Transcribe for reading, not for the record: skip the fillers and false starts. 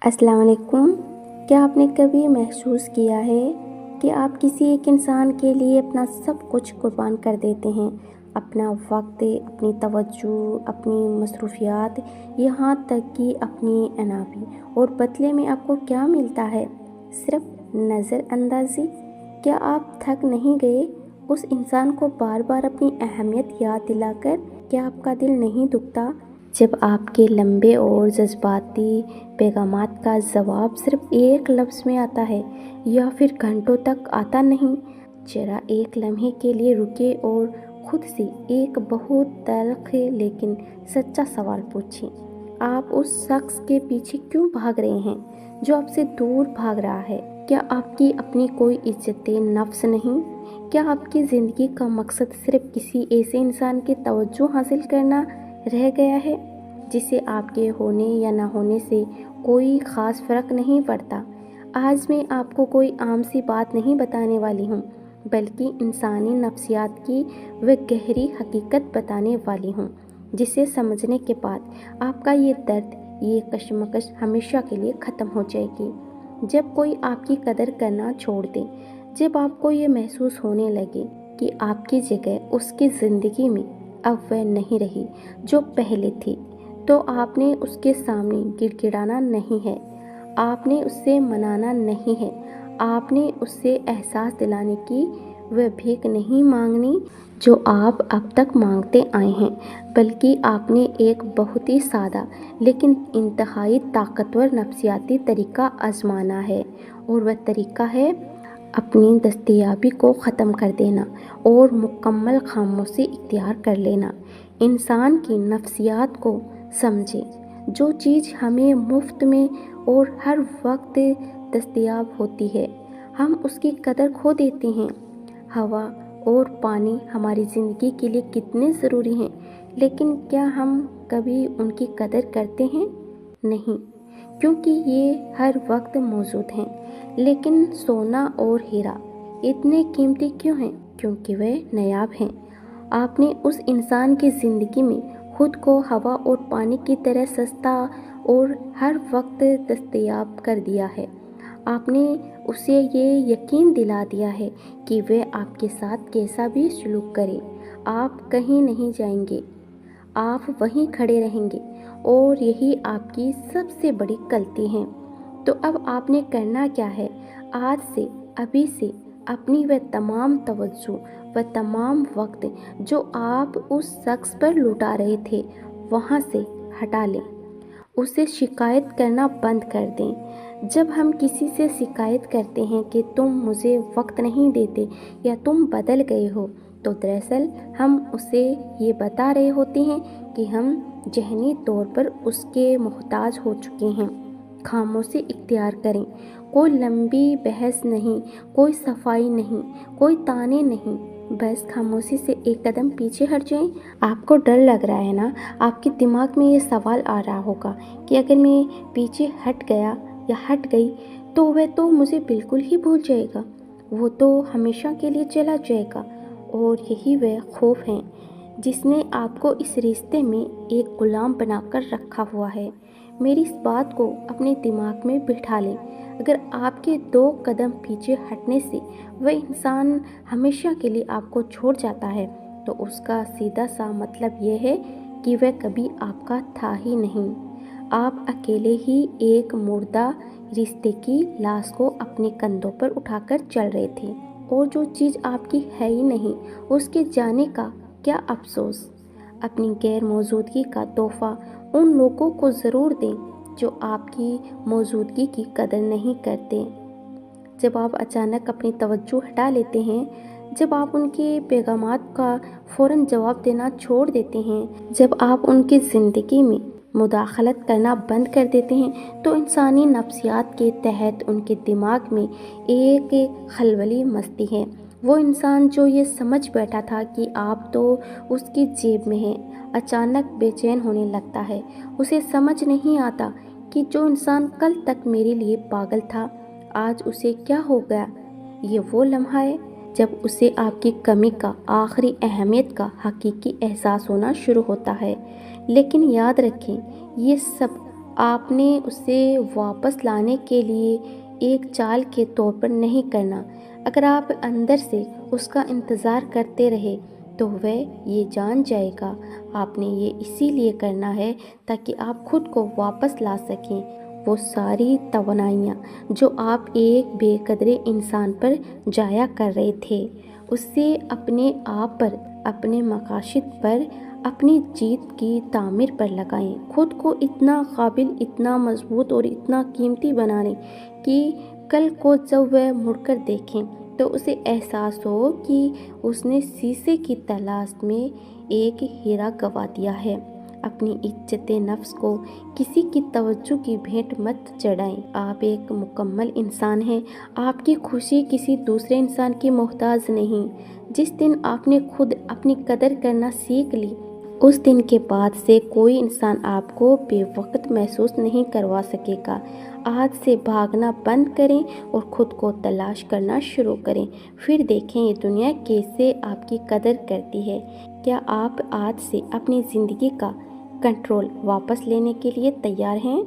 السلام علیکم۔ کیا آپ نے کبھی محسوس کیا ہے کہ آپ کسی ایک انسان کے لیے اپنا سب کچھ قربان کر دیتے ہیں؟ اپنا وقت، اپنی توجہ، اپنی مصروفیات، یہاں تک کہ اپنی انا بھی، اور بدلے میں آپ کو کیا ملتا ہے؟ صرف نظر اندازی۔ کیا آپ تھک نہیں گئے اس انسان کو بار بار اپنی اہمیت یاد دلا کر؟ کیا آپ کا دل نہیں دکھتا جب آپ کے لمبے اور جذباتی پیغامات کا جواب صرف ایک لفظ میں آتا ہے یا پھر گھنٹوں تک آتا نہیں؟ ذرا ایک لمحے کے لیے رکے اور خود سے ایک بہت تلخ لیکن سچا سوال پوچھیں۔ آپ اس شخص کے پیچھے کیوں بھاگ رہے ہیں جو آپ سے دور بھاگ رہا ہے؟ کیا آپ کی اپنی کوئی عزت نفس نہیں؟ کیا آپ کی زندگی کا مقصد صرف کسی ایسے انسان کی توجہ حاصل کرنا رہ گیا ہے جسے آپ کے ہونے یا نہ ہونے سے کوئی خاص فرق نہیں پڑتا؟ آج میں آپ کو کوئی عام سی بات نہیں بتانے والی ہوں، بلکہ انسانی نفسیات کی وہ گہری حقیقت بتانے والی ہوں جسے سمجھنے کے بعد آپ کا یہ درد، یہ کشمکش ہمیشہ کے لیے ختم ہو جائے گی۔ جب کوئی آپ کی قدر کرنا چھوڑ دے، جب آپ کو یہ محسوس ہونے لگے کہ آپ کی جگہ اس کی زندگی میں اب وہ نہیں رہی جو پہلے تھی، تو آپ نے اس کے سامنے گڑ گڑانا نہیں ہے، آپ نے اس سے منانا نہیں ہے، آپ نے اس سے احساس دلانے کی وہ بھیک نہیں مانگنی جو آپ اب تک مانگتے آئے ہیں، بلکہ آپ نے ایک بہت ہی سادہ لیکن انتہائی طاقتور نفسیاتی طریقہ آزمانا ہے، اور وہ طریقہ ہے اپنی دستیابی کو ختم کر دینا اور مکمل خاموشی اختیار کر لینا۔ انسان کی نفسیات کو سمجھیں۔ جو چیز ہمیں مفت میں اور ہر وقت دستیاب ہوتی ہے، ہم اس کی قدر کھو دیتے ہیں۔ ہوا اور پانی ہماری زندگی کے لیے کتنے ضروری ہیں، لیکن کیا ہم کبھی ان کی قدر کرتے ہیں؟ نہیں، کیونکہ یہ ہر وقت موجود ہیں۔ لیکن سونا اور ہیرا اتنے قیمتی کیوں ہیں؟ کیونکہ وہ نایاب ہیں۔ آپ نے اس انسان کی زندگی میں خود کو ہوا اور پانی کی طرح سستا اور ہر وقت دستیاب کر دیا ہے۔ آپ نے اسے یہ یقین دلا دیا ہے کہ وہ آپ کے ساتھ کیسا بھی سلوک کرے، آپ کہیں نہیں جائیں گے، آپ وہیں کھڑے رہیں گے، اور یہی آپ کی سب سے بڑی غلطی ہے۔ تو اب آپ نے کرنا کیا ہے؟ آج سے، ابھی سے اپنی وہ تمام توجہ، وہ تمام وقت جو آپ اس شخص پر لٹا رہے تھے، وہاں سے ہٹا لیں۔ اسے شکایت کرنا بند کر دیں۔ جب ہم کسی سے شکایت کرتے ہیں کہ تم مجھے وقت نہیں دیتے یا تم بدل گئے ہو، تو دراصل ہم اسے یہ بتا رہے ہوتے ہیں کہ ہم ذہنی طور پر اس کے محتاج ہو چکے ہیں۔ خاموشی اختیار کریں۔ کوئی لمبی بحث نہیں، کوئی صفائی نہیں، کوئی تانے نہیں، بس خاموشی سے ایک قدم پیچھے ہٹ جائیں۔ آپ کو ڈر لگ رہا ہے نا؟ آپ کے دماغ میں یہ سوال آ رہا ہوگا کہ اگر میں پیچھے ہٹ گیا یا ہٹ گئی تو وہ تو مجھے بالکل ہی بھول جائے گا، وہ تو ہمیشہ کے لیے چلا جائے گا۔ اور یہی وہ خوف ہے جس نے آپ کو اس رشتے میں ایک غلام بنا کر رکھا ہوا ہے۔ میری اس بات کو اپنے دماغ میں بٹھا لیں۔ اگر آپ کے 2 قدم پیچھے ہٹنے سے وہ انسان ہمیشہ کے لیے آپ کو چھوڑ جاتا ہے، تو اس کا سیدھا سا مطلب یہ ہے کہ وہ کبھی آپ کا تھا ہی نہیں۔ آپ اکیلے ہی ایک مردہ رشتے کی لاش کو اپنے کندھوں پر اٹھا کر چل رہے تھے، اور جو چیز آپ کی ہے ہی نہیں، اس کے جانے کا کیا افسوس۔ اپنی غیر موجودگی کا تحفہ ان لوگوں کو ضرور دیں جو آپ کی موجودگی کی قدر نہیں کرتے۔ جب آپ اچانک اپنی توجہ ہٹا لیتے ہیں، جب آپ ان کے پیغامات کا فوراً جواب دینا چھوڑ دیتے ہیں، جب آپ ان کی زندگی میں مداخلت کرنا بند کر دیتے ہیں، تو انسانی نفسیات کے تحت ان کے دماغ میں ایک خلبلی مستی ہے۔ وہ انسان جو یہ سمجھ بیٹھا تھا کہ آپ تو اس کی جیب میں ہیں، اچانک بے چین ہونے لگتا ہے۔ اسے سمجھ نہیں آتا کہ جو انسان کل تک میرے لیے پاگل تھا، آج اسے کیا ہو گیا۔ یہ وہ لمحہ ہے جب اسے آپ کی کمی کا، آخری اہمیت کا حقیقی احساس ہونا شروع ہوتا ہے۔ لیکن یاد رکھیں، یہ سب آپ نے اسے واپس لانے کے لیے ایک چال کے طور پر نہیں کرنا۔ اگر آپ اندر سے اس کا انتظار کرتے رہے تو وہ یہ جان جائے گا آپ نے یہ اسی لیے کرنا ہے تاکہ آپ خود کو واپس لا سکیں۔ وہ ساری توانائیاں جو آپ ایک بے قدر انسان پر ضائع کر رہے تھے، اسے اپنے آپ پر، اپنے مقاصد پر، اپنی جیت کی تعمیر پر لگائیں۔ خود کو اتنا قابل، اتنا مضبوط اور اتنا قیمتی بنائیں کہ کل کو جب وہ مڑ کر دیکھیں تو اسے احساس ہو کہ اس نے شیشے کی تلاش میں ایک ہیرا گنوا دیا ہے۔ اپنی عزت نفس کو کسی کی توجہ کی بھیٹ مت چڑھائیں۔ آپ ایک مکمل انسان ہیں۔ آپ کی خوشی کسی دوسرے انسان کی محتاج نہیں۔ جس دن آپ نے خود اپنی قدر کرنا سیکھ لی، اس دن کے بعد سے کوئی انسان آپ کو بے وقت محسوس نہیں کروا سکے گا۔ آج سے بھاگنا بند کریں اور خود کو تلاش کرنا شروع کریں، پھر دیکھیں یہ دنیا کیسے آپ کی قدر کرتی ہے۔ کیا آپ آج سے اپنی زندگی کا کنٹرول واپس لینے کے لیے تیار ہیں؟